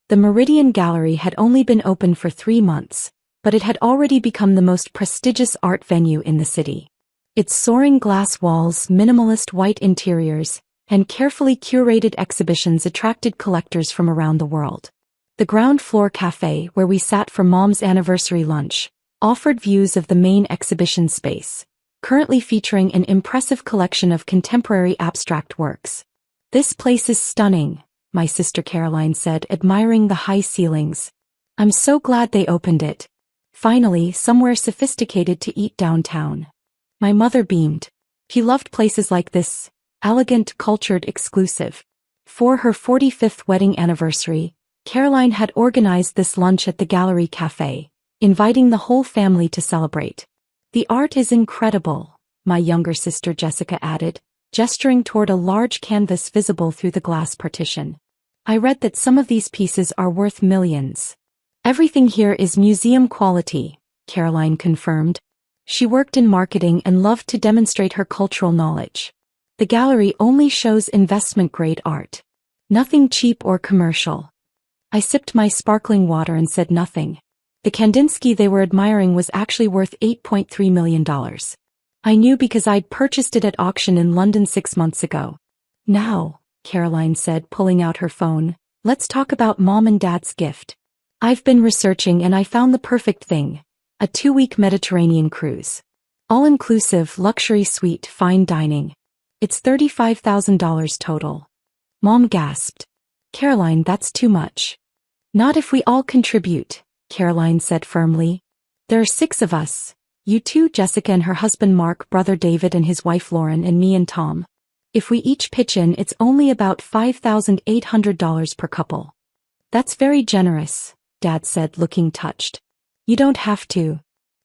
The Meridian Gallery had only been open for 3 months, but it had already become the most prestigious art venue in the city. Its soaring glass walls, minimalist white interiors, and carefully curated exhibitions attracted collectors from around the world. The ground floor café, where we sat for Mom's anniversary lunch, offered views of the main exhibition space, currently featuring an impressive collection of contemporary abstract works. "This place is stunning," my sister Caroline said, admiring the high ceilings. "I'm so glad they opened it. Finally, somewhere sophisticated to eat downtown." My mother beamed. She loved places like this, elegant, cultured, exclusive. For her 45th wedding anniversary, Caroline had organized this lunch at the Gallery Café, inviting the whole family to celebrate. "The art is incredible," my younger sister Jessica added, gesturing toward a large canvas visible through the glass partition. "I read that some of these pieces are worth millions." "Everything here is museum quality," Caroline confirmed. She worked in marketing and loved to demonstrate her cultural knowledge. "The gallery only shows investment-grade art. Nothing cheap or commercial." I sipped my sparkling water and said nothing. The Kandinsky they were admiring was actually worth $8.3 million. I knew because I'd purchased it at auction in London 6 months ago. "Now," Caroline said, pulling out her phone, "let's talk about Mom and Dad's gift. I've been researching and I found the perfect thing. A 2-week Mediterranean cruise. All-inclusive, luxury suite, fine dining. It's $35,000 total." Mom gasped. "Caroline, that's too much." "Not if we all contribute," Caroline said firmly. "There are 6 of us. You two, Jessica and her husband Mark, brother David and his wife Lauren, and me and Tom. If we each pitch in, it's only about $5,800 per couple." "That's very generous," Dad said, looking touched. "You don't have to."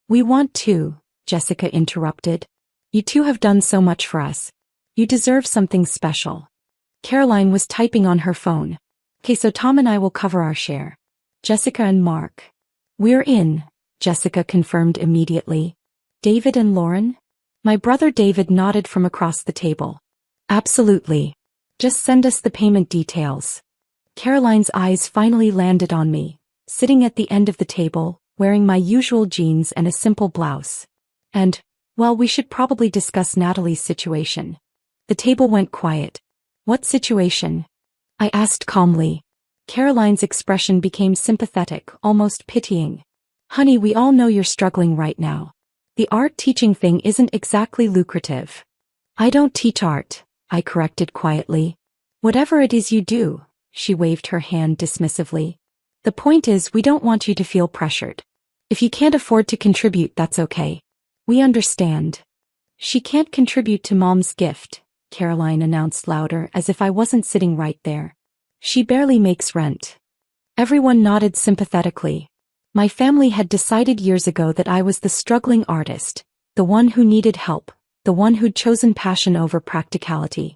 "We want to," Jessica interrupted. "You two have done so much for us. You deserve something special." Caroline was typing on her phone. "Okay, so Tom and I will cover our share. Jessica and Mark." "We're in," Jessica confirmed immediately. "David and Lauren?" My brother David nodded from across the table. "Absolutely. Just send us the payment details." Caroline's eyes finally landed on me, sitting at the end of the table, wearing my usual jeans and a simple blouse. And, well, we should probably discuss Natalie's situation. The table went quiet. "What situation?" I asked calmly. Caroline's expression became sympathetic, almost pitying. "Honey, we all know you're struggling right now. The art teaching thing isn't exactly lucrative." "I don't teach art," I corrected quietly. "Whatever it is you do," she waved her hand dismissively. "The point is, we don't want you to feel pressured. If you can't afford to contribute, that's okay. We understand." "She can't contribute to Mom's gift," Caroline announced louder, as if I wasn't sitting right there. "She barely makes rent." Everyone nodded sympathetically. My family had decided years ago that I was the struggling artist, the one who needed help, the one who'd chosen passion over practicality.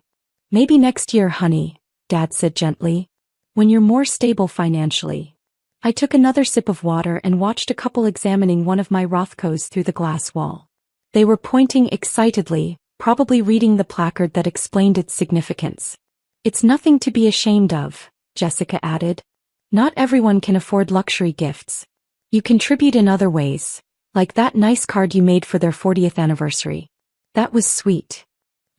"Maybe next year, honey," Dad said gently. "When you're more stable financially." I took another sip of water and watched a couple examining one of my Rothkos through the glass wall. They were pointing excitedly, probably reading the placard that explained its significance. "It's nothing to be ashamed of," Jessica added. "Not everyone can afford luxury gifts. You contribute in other ways, like that nice card you made for their 40th anniversary. That was sweet."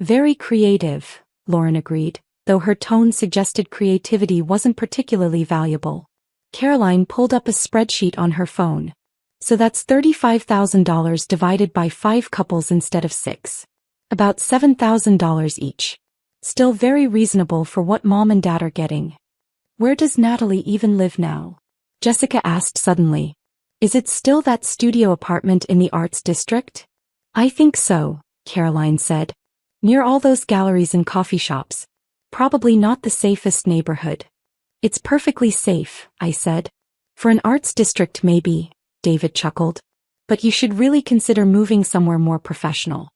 "Very creative," Lauren agreed, though her tone suggested creativity wasn't particularly valuable. Caroline pulled up a spreadsheet on her phone. "So that's $35,000 divided by 5 couples instead of 6. About $7,000 each. Still very reasonable for what Mom and Dad are getting." "Where does Natalie even live now?" Jessica asked suddenly. "Is it still that studio apartment in the Arts District?" "I think so," Caroline said. "Near all those galleries and coffee shops. Probably not the safest neighborhood." "It's perfectly safe," I said. "For an arts district maybe," David chuckled. "But you should really consider moving somewhere more professional.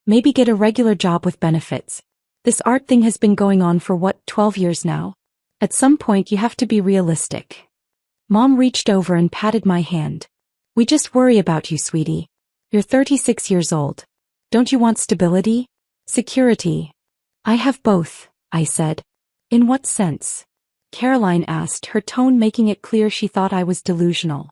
Maybe get a regular job with benefits. This art thing has been going on for 12 years now? At some point you have to be realistic." Mom reached over and patted my hand. "We just worry about you, sweetie. You're 36 years old. Don't you want stability? Security?" "I have both," I said. "In what sense?" Caroline asked, her tone making it clear she thought I was delusional.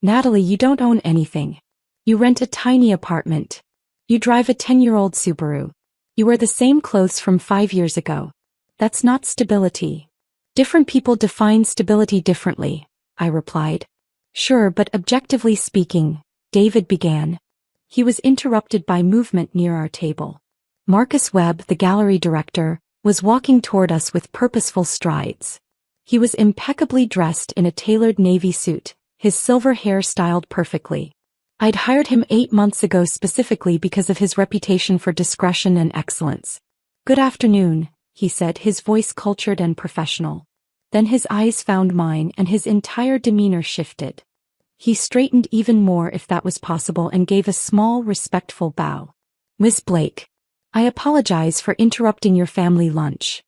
Natalie, you don't own anything. You rent a tiny apartment. You drive a 10-year-old Subaru. You wear the same clothes from 5 years ago. That's not stability. Different people define stability differently, I replied. Sure, but objectively speaking, David began. He was interrupted by movement near our table. Marcus Webb, the gallery director, was walking toward us with purposeful strides. He was impeccably dressed in a tailored navy suit, his silver hair styled perfectly. I'd hired him 8 months ago specifically because of his reputation for discretion and excellence. Good afternoon, he said, his voice cultured and professional. Then his eyes found mine and his entire demeanor shifted. He straightened even more if that was possible and gave a small, respectful bow. Miss Blake, I apologize for interrupting your family lunch.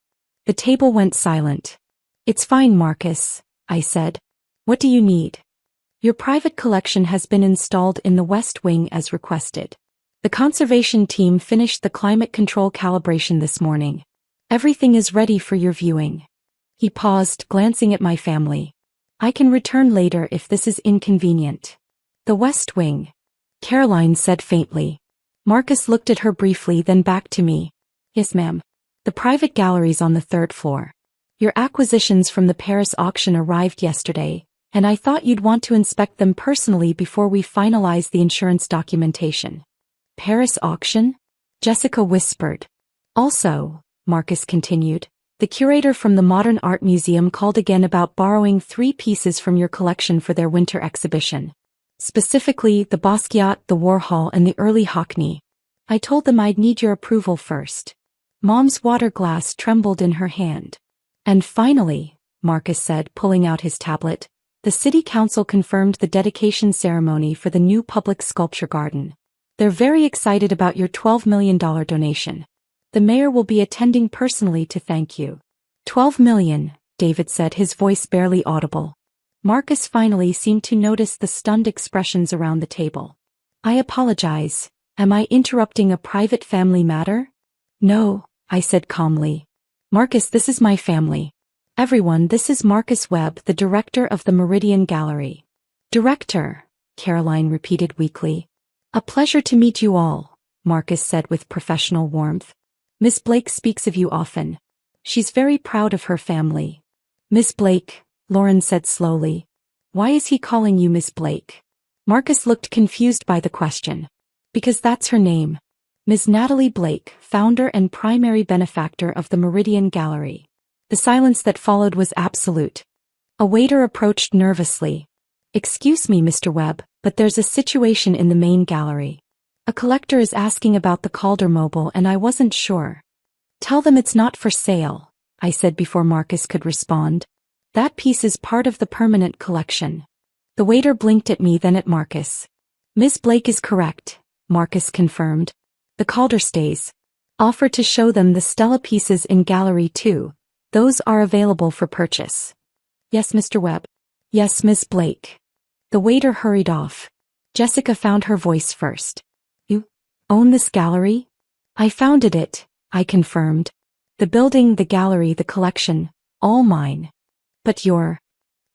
The table went silent. It's fine, Marcus, I said. What do you need? Your private collection has been installed in the West Wing as requested. The conservation team finished the climate control calibration this morning. Everything is ready for your viewing. He paused, glancing at my family. I can return later if this is inconvenient. The West Wing, Caroline said faintly. Marcus looked at her briefly, then back to me. Yes, ma'am. The private gallery's on the 3rd floor. Your acquisitions from the Paris auction arrived yesterday, and I thought you'd want to inspect them personally before we finalize the insurance documentation. Paris auction? Jessica whispered. Also, Marcus continued, the curator from the Modern Art Museum called again about borrowing 3 pieces from your collection for their winter exhibition. Specifically, the Basquiat, the Warhol, and the early Hockney. I told them I'd need your approval first. Mom's water glass trembled in her hand. And finally, Marcus said, pulling out his tablet, the city council confirmed the dedication ceremony for the new public sculpture garden. They're very excited about your $12 million donation. The mayor will be attending personally to thank you. $12 million, David said, his voice barely audible. Marcus finally seemed to notice the stunned expressions around the table. I apologize. Am I interrupting a private family matter? No, I said calmly. Marcus, this is my family. Everyone, this is Marcus Webb, the director of the Meridian Gallery. Director, Caroline repeated weakly. A pleasure to meet you all, Marcus said with professional warmth. Miss Blake speaks of you often. She's very proud of her family. Miss Blake, Lauren said slowly. Why is he calling you Miss Blake? Marcus looked confused by the question. Because that's her name. Ms. Natalie Blake, founder and primary benefactor of the Meridian Gallery. The silence that followed was absolute. A waiter approached nervously. Excuse me, Mr. Webb, but there's a situation in the main gallery. A collector is asking about the Calder Mobile and I wasn't sure. Tell them it's not for sale, I said before Marcus could respond. That piece is part of the permanent collection. The waiter blinked at me, then at Marcus. Miss Blake is correct, Marcus confirmed. The Calder stays. Offer to show them the Stella pieces in Gallery 2. Those are available for purchase. Yes, Mr. Webb. Yes, Miss Blake. The waiter hurried off. Jessica found her voice first. You own this gallery? I founded it, I confirmed. The building, the gallery, the collection, all mine. But your...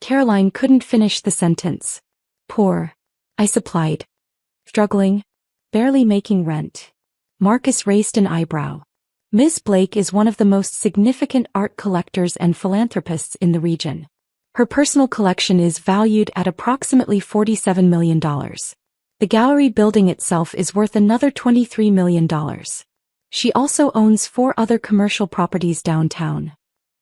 Caroline couldn't finish the sentence. Poor, I supplied. Struggling, barely making rent. Marcus raised an eyebrow. Miss Blake is one of the most significant art collectors and philanthropists in the region. Her personal collection is valued at approximately $47 million. The gallery building itself is worth another $23 million. She also owns 4 other commercial properties downtown.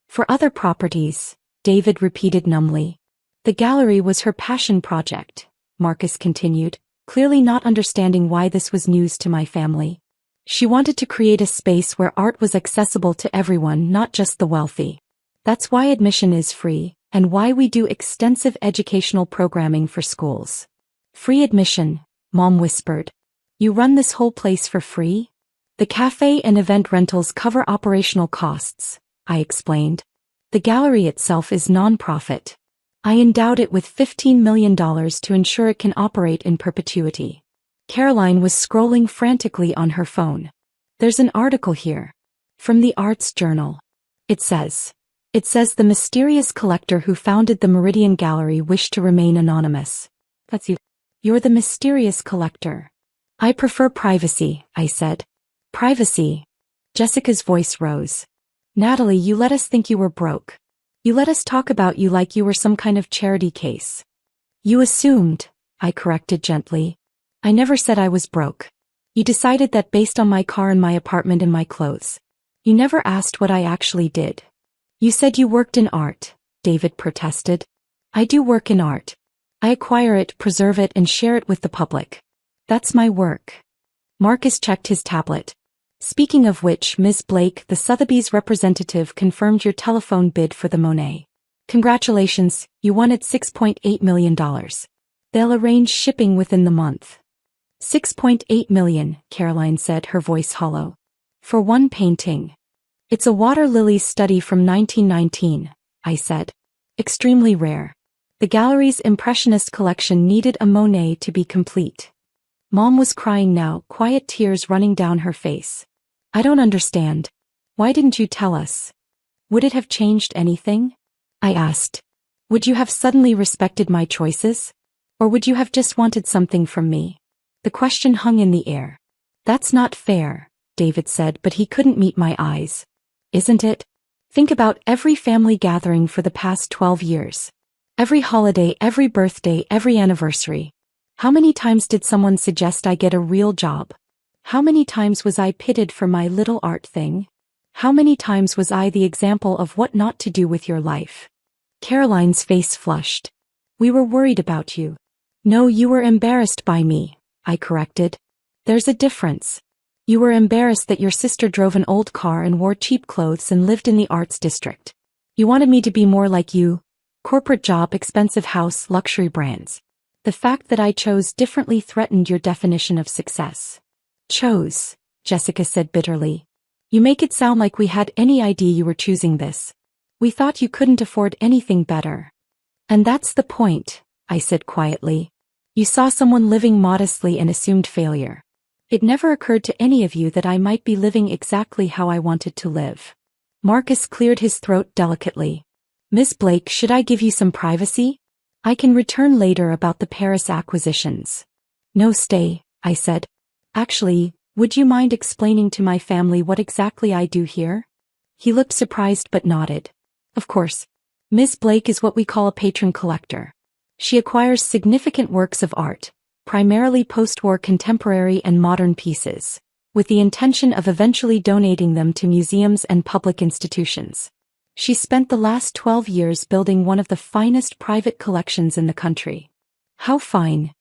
For other properties, David repeated numbly. The gallery was her passion project, Marcus continued, clearly not understanding why this was news to my family. She wanted to create a space where art was accessible to everyone, not just the wealthy. That's why admission is free, and why we do extensive educational programming for schools. Free admission, Mom whispered. You run this whole place for free? The café and event rentals cover operational costs, I explained. The gallery itself is non-profit. I endowed it with $15 million to ensure it can operate in perpetuity. Caroline was scrolling frantically on her phone. There's an article here. From the Arts Journal. It says, It says the mysterious collector who founded the Meridian Gallery wished to remain anonymous. That's you. You're the mysterious collector. I prefer privacy, I said. Privacy. Jessica's voice rose. Natalie, you let us think you were broke. You let us talk about you like you were some kind of charity case. You assumed, I corrected gently. I never said I was broke. You decided that based on my car and my apartment and my clothes. You never asked what I actually did. You said you worked in art, David protested. I do work in art. I acquire it, preserve it, and share it with the public. That's my work. Marcus checked his tablet. Speaking of which, Ms. Blake, the Sotheby's representative, confirmed your telephone bid for the Monet. Congratulations, you won it $6.8 million. They'll arrange shipping within the month. $6.8 million, Caroline said, her voice hollow. For one painting. It's a water lilies study from 1919, I said. Extremely rare. The gallery's Impressionist collection needed a Monet to be complete. Mom was crying now, quiet tears running down her face. I don't understand. Why didn't you tell us? Would it have changed anything? I asked. Would you have suddenly respected my choices? Or would you have just wanted something from me? The question hung in the air. That's not fair, David said, but he couldn't meet my eyes. Isn't it? Think about every family gathering for the past 12 years. Every holiday, every birthday, every anniversary. How many times did someone suggest I get a real job? How many times was I pitted for my little art thing? How many times was I the example of what not to do with your life? Caroline's face flushed. We were worried about you. No, you were embarrassed by me, I corrected. There's a difference. You were embarrassed that your sister drove an old car and wore cheap clothes and lived in the arts district. You wanted me to be more like you. Corporate job, expensive house, luxury brands. The fact that I chose differently threatened your definition of success. Chose, Jessica said bitterly. You make it sound like we had any idea you were choosing this. We thought you couldn't afford anything better. And that's the point, I said quietly. You saw someone living modestly and assumed failure. It never occurred to any of you that I might be living exactly how I wanted to live. Marcus cleared his throat delicately. Miss Blake, should I give you some privacy? I can return later about the Paris acquisitions. No, stay, I said. Actually, would you mind explaining to my family what exactly I do here? He looked surprised but nodded. Of course. Miss Blake is what we call a patron collector. She acquires significant works of art, primarily post-war contemporary and modern pieces, with the intention of eventually donating them to museums and public institutions. She spent the last 12 years building one of the finest private collections in the country. How fine?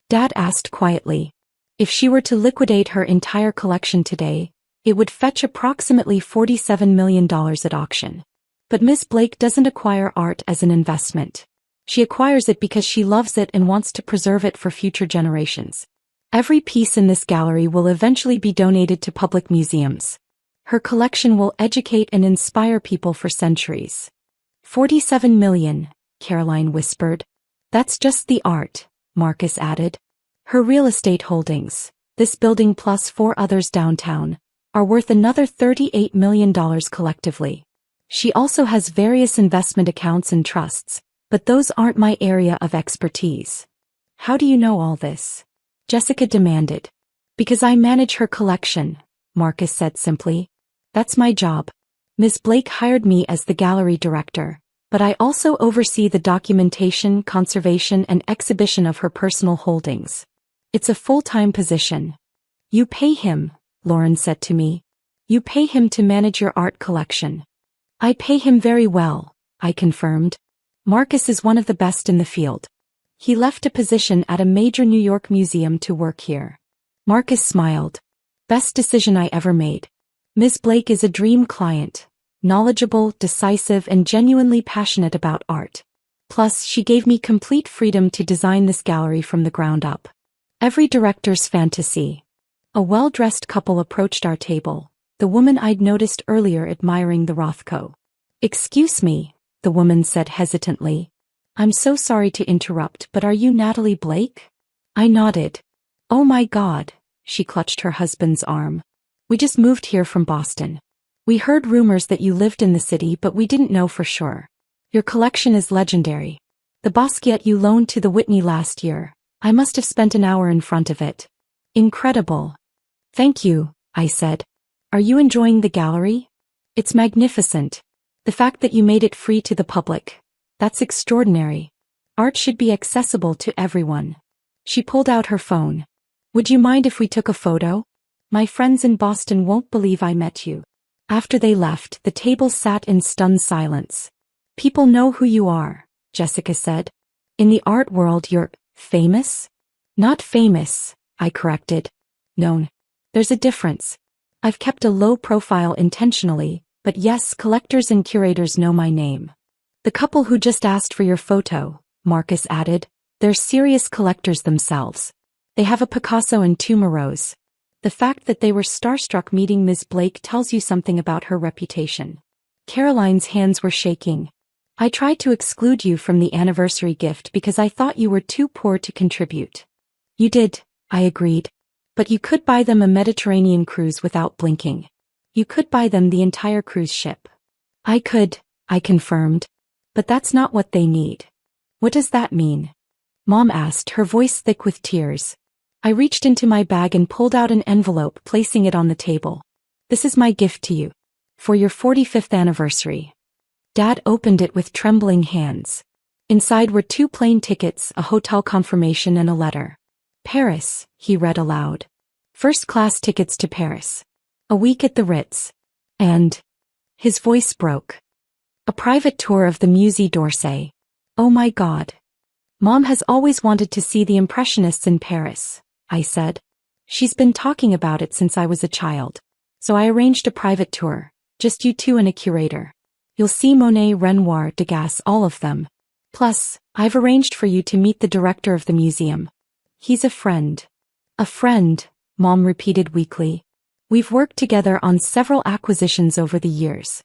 Dad asked quietly. If she were to liquidate her entire collection today, it would fetch approximately $47 million at auction. But Miss Blake doesn't acquire art as an investment. She acquires it because she loves it and wants to preserve it for future generations. Every piece in this gallery will eventually be donated to public museums. Her collection will educate and inspire people for centuries. 47 million, Caroline whispered. That's just the art, Marcus added. Her real estate holdings, this building plus 4 others downtown, are worth another $38 million collectively. She also has various investment accounts and trusts, but those aren't my area of expertise. How do you know all this? Jessica demanded. Because I manage her collection, Marcus said simply. That's my job. Ms. Blake hired me as the gallery director, but I also oversee the documentation, conservation, and exhibition of her personal holdings. It's a full-time position. You pay him, Lauren said to me. You pay him to manage your art collection. I pay him very well, I confirmed. Marcus is one of the best in the field. He left a position at a major New York museum to work here. Marcus smiled. Best decision I ever made. Ms. Blake is a dream client, knowledgeable, decisive, and genuinely passionate about art. Plus, she gave me complete freedom to design this gallery from the ground up. Every director's fantasy. A well-dressed couple approached our table, the woman I'd noticed earlier admiring the Rothko. Excuse me, the woman said hesitantly. I'm so sorry to interrupt, but are you Natalie Blake? I nodded. Oh my God, she clutched her husband's arm. We just moved here from Boston. We heard rumors that you lived in the city, but we didn't know for sure. Your collection is legendary. The Basquiat you loaned to the Whitney last year, I must have spent an hour in front of it. Incredible. Thank you, I said. Are you enjoying the gallery? It's magnificent. The fact that you made it free to the public. That's extraordinary. Art should be accessible to everyone. She pulled out her phone. Would you mind if we took a photo? My friends in Boston won't believe I met you. After they left, the table sat in stunned silence. People know who you are, Jessica said. In the art world you're famous? Not famous, I corrected. Known. There's a difference. I've kept a low profile intentionally, but yes, collectors and curators know my name. The couple who just asked for your photo, Marcus added, they're serious collectors themselves. They have a Picasso and two Moreaus. The fact that they were starstruck meeting Ms. Blake tells you something about her reputation. Caroline's hands were shaking. I tried to exclude you from the anniversary gift because I thought you were too poor to contribute. You did, I agreed. But you could buy them a Mediterranean cruise without blinking. You could buy them the entire cruise ship. I could, I confirmed. But that's not what they need. What does that mean? Mom asked, her voice thick with tears. I reached into my bag and pulled out an envelope, placing it on the table. This is my gift to you. For your 45th anniversary. Dad opened it with trembling hands. Inside were 2 plane tickets, a hotel confirmation and a letter. Paris, he read aloud. First-class tickets to Paris. A week at the Ritz. And... his voice broke. A private tour of the Musée d'Orsay. Oh my God. Mom has always wanted to see the Impressionists in Paris, I said. She's been talking about it since I was a child. So I arranged a private tour, just you two and a curator. You'll see Monet, Renoir, Degas, all of them. Plus, I've arranged for you to meet the director of the museum. He's a friend. A friend, Mom repeated weakly. We've worked together on several acquisitions over the years.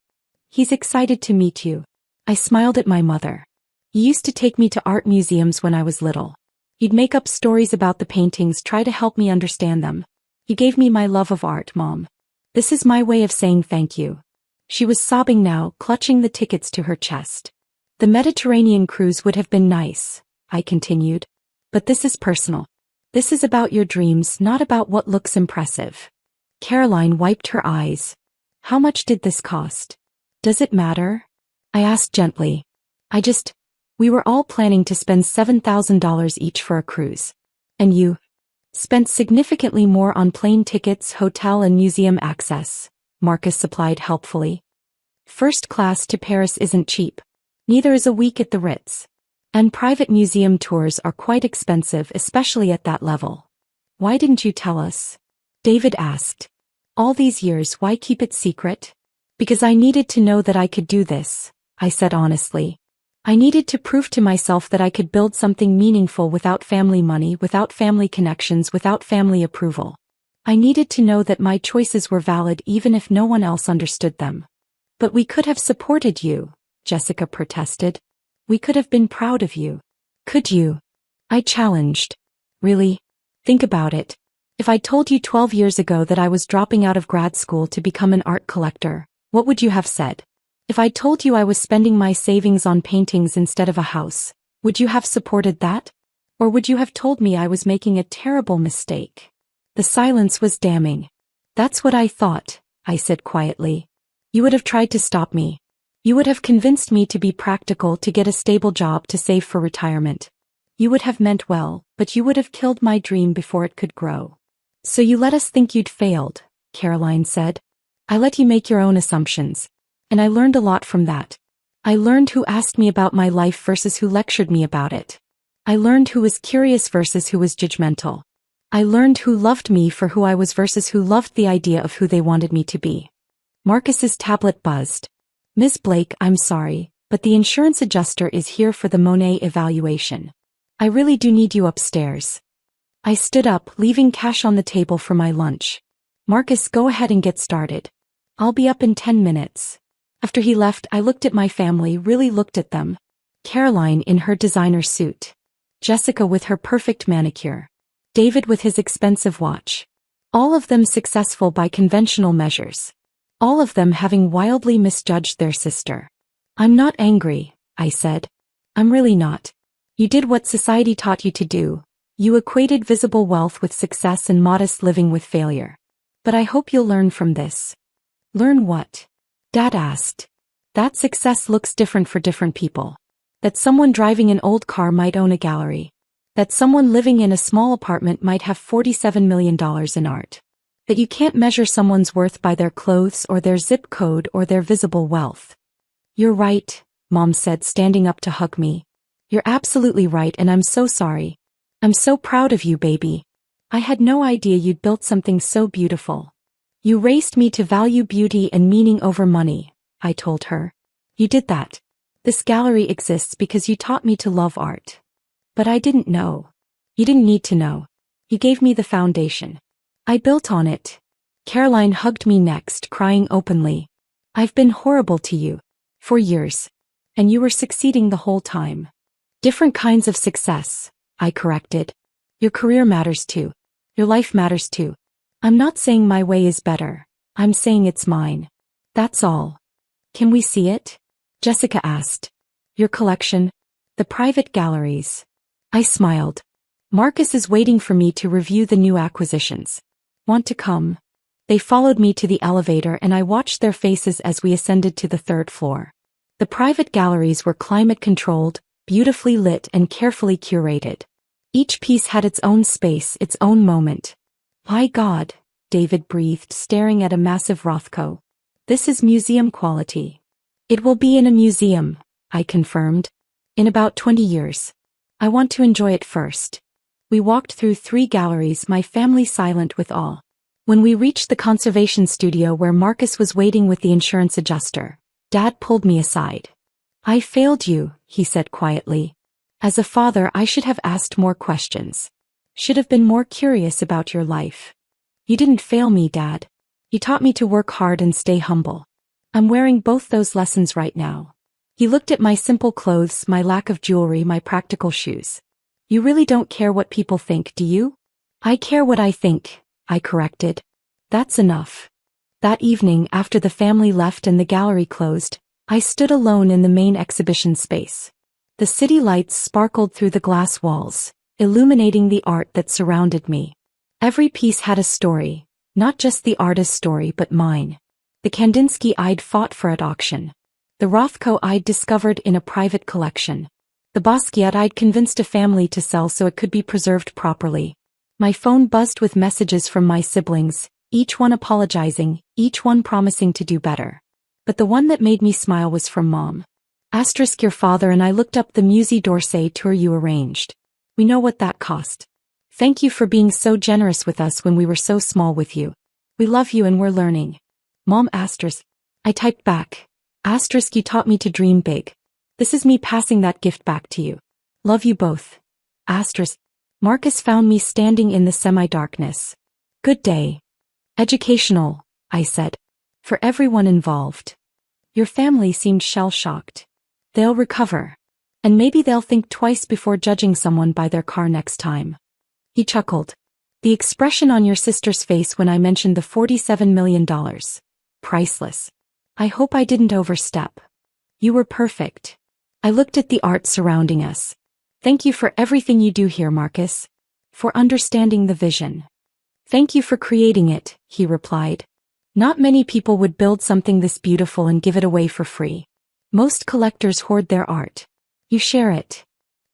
He's excited to meet you. I smiled at my mother. You used to take me to art museums when I was little. You'd make up stories about the paintings, try to help me understand them. You gave me my love of art, Mom. This is my way of saying thank you. She was sobbing now, clutching the tickets to her chest. The Mediterranean cruise would have been nice, I continued. But this is personal. This is about your dreams, not about what looks impressive. Caroline wiped her eyes. How much did this cost? Does it matter? I asked gently. We were all planning to spend $7,000 each for a cruise. And you? Spent significantly more on plane tickets, hotel and museum access, Marcus supplied helpfully. First class to Paris isn't cheap. Neither is a week at the Ritz. And private museum tours are quite expensive, especially at that level. Why didn't you tell us? David asked. All these years, why keep it secret? Because I needed to know that I could do this, I said honestly. I needed to prove to myself that I could build something meaningful without family money, without family connections, without family approval. I needed to know that my choices were valid even if no one else understood them. But we could have supported you, Jessica protested. We could have been proud of you. Could you? I challenged. Really? Think about it. If I told you 12 years ago that I was dropping out of grad school to become an art collector, what would you have said? If I told you I was spending my savings on paintings instead of a house, would you have supported that? Or would you have told me I was making a terrible mistake? The silence was damning. That's what I thought, I said quietly. You would have tried to stop me. You would have convinced me to be practical, to get a stable job, to save for retirement. You would have meant well, but you would have killed my dream before it could grow. So you let us think you'd failed, Caroline said. I let you make your own assumptions. And I learned a lot from that. I learned who asked me about my life versus who lectured me about it. I learned who was curious versus who was judgmental. I learned who loved me for who I was versus who loved the idea of who they wanted me to be. Marcus's tablet buzzed. Ms. Blake, I'm sorry, but the insurance adjuster is here for the Monet evaluation. I really do need you upstairs. I stood up, leaving cash on the table for my lunch. Marcus, go ahead and get started. I'll be up in 10 minutes. After he left, I looked at my family, really looked at them. Caroline in her designer suit. Jessica with her perfect manicure. David with his expensive watch. All of them successful by conventional measures. all of them having wildly misjudged their sister. "I'm not angry," I said. "I'm really not. You did what society taught you to do. You equated visible wealth with success and modest living with failure. But I hope you'll learn from this." "Learn what?" Dad asked. "That success looks different for different people. That someone driving an old car might own a gallery. That someone living in a small apartment might have $47 million in art. That you can't measure someone's worth by their clothes or their zip code or their visible wealth." "You're right," Mom said, standing up to hug me. "You're absolutely right, and I'm so sorry. I'm so proud of you, baby. I had no idea you'd built something so beautiful. You raised me to value beauty and meaning over money," I told her. "You did that. This gallery exists because you taught me to love art. But I didn't know. You didn't need to know. You gave me the foundation. I built on it." Caroline hugged me next, crying openly. "I've been horrible to you. For years. And you were succeeding the whole time." "Different kinds of success," I corrected. "Your career matters too. Your life matters too. I'm not saying my way is better. I'm saying it's mine. That's all." "Can we see it?" Jessica asked. "Your collection? The private galleries?" I smiled. "Marcus is waiting for me to review the new acquisitions. Want to come?" They followed me to the elevator and I watched their faces as we ascended to the third floor. The private galleries were climate-controlled, beautifully lit and carefully curated. Each piece had its own space, its own moment. "My God," David breathed, staring at a massive Rothko. "This is museum quality." "It will be in a museum," I confirmed. "In about 20 years. I want to enjoy it first." We walked through 3 galleries, my family silent with awe. When we reached the conservation studio where Marcus was waiting with the insurance adjuster, Dad pulled me aside. "I failed you," he said quietly. "As a father, I should have asked more questions. Should have been more curious about your life." "You didn't fail me, Dad. You taught me to work hard and stay humble. I'm wearing both those lessons right now." He looked at my simple clothes, my lack of jewelry, my practical shoes. "You really don't care what people think, do you?" "I care what I think," I corrected. "That's enough." That evening, after the family left and the gallery closed, I stood alone in the main exhibition space. The city lights sparkled through the glass walls, illuminating the art that surrounded me. Every piece had a story, not just the artist's story but mine. The Kandinsky I'd fought for at auction. The Rothko I'd discovered in a private collection. The Basquiat I'd convinced a family to sell so it could be preserved properly. My phone buzzed with messages from my siblings, each one apologizing, each one promising to do better. But the one that made me smile was from Mom. "Your father and I looked up the Musée d'Orsay tour you arranged. We know what that cost. Thank you for being so generous with us when we were so small with you. We love you and we're learning." "Mom, asterisk." I typed back. "Asterisk, you taught me to dream big. This is me passing that gift back to you. Love you both." Asterisk. Marcus found me standing in the semi-darkness. "Good day." "Educational," I said. "For everyone involved. Your family seemed shell-shocked. They'll recover. And maybe they'll think twice before judging someone by their car next time." He chuckled. "The expression on your sister's face when I mentioned the $47 million. Priceless. I hope I didn't overstep. You were perfect." I looked at the art surrounding us. "Thank you for everything you do here, Marcus. For understanding the vision." "Thank you for creating it," he replied. "Not many people would build something this beautiful and give it away for free. Most collectors hoard their art. You share it.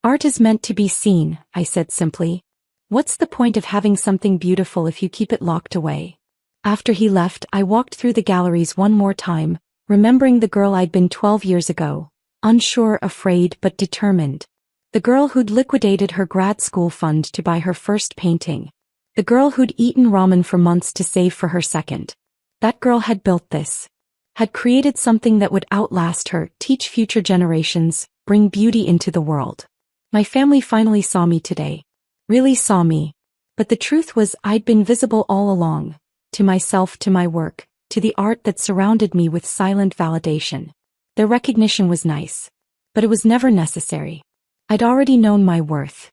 Art is meant to be seen," I said simply. "What's the point of having something beautiful if you keep it locked away?" After he left, I walked through the galleries one more time, remembering the girl I'd been 12 years ago, unsure, afraid, but determined. The girl who'd liquidated her grad school fund to buy her first painting. The girl who'd eaten ramen for months to save for her second. That girl had built this. Had created something that would outlast her, teach future generations, bring beauty into the world. My family finally saw me today. Really saw me. But the truth was I'd been visible all along. To myself, to my work, to the art that surrounded me with silent validation. Their recognition was nice. But it was never necessary. I'd already known my worth.